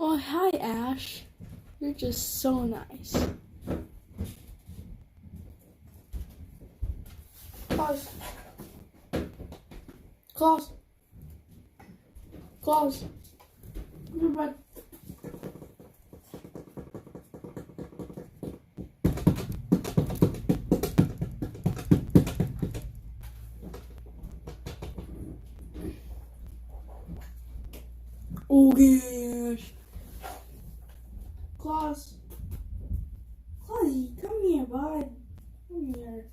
Oh, hi, Ash. You're just so nice. Claus. Claus. Claus. Come here, bud. Oh, gosh. Claus. Clausy, come here, bud. Come here.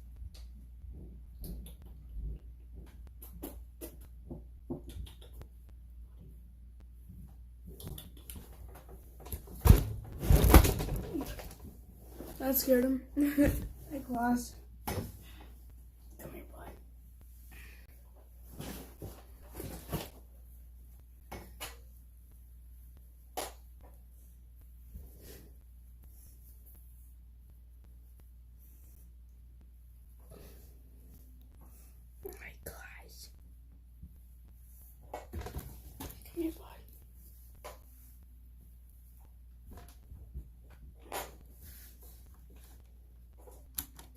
That scared him. Hey, Claus. Come here, bud. Hi, Claus. Come here, bud.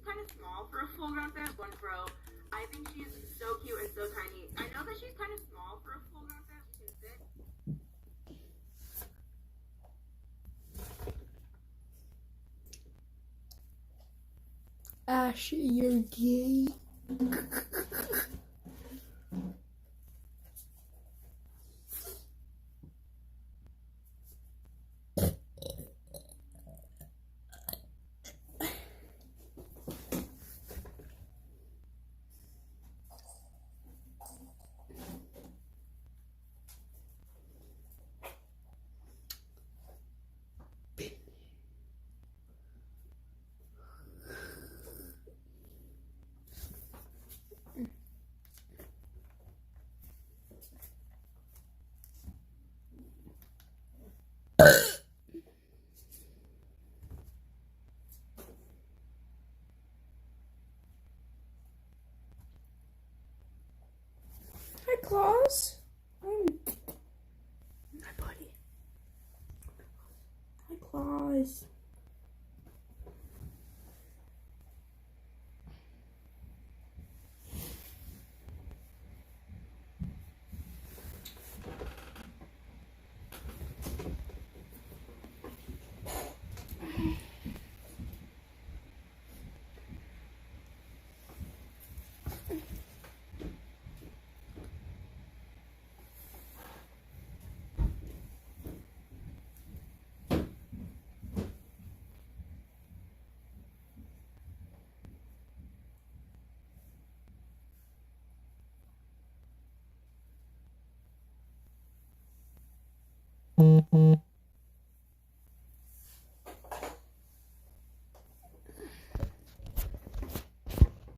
Kind of small for a full-grown ferret, one fro. I think she's so cute and so tiny. I know that she's kind of small for a full-grown ferret. She can fit. Ash, you're gay. Hi, Claus. Hi, buddy. Hi, Claus. Mm-hmm.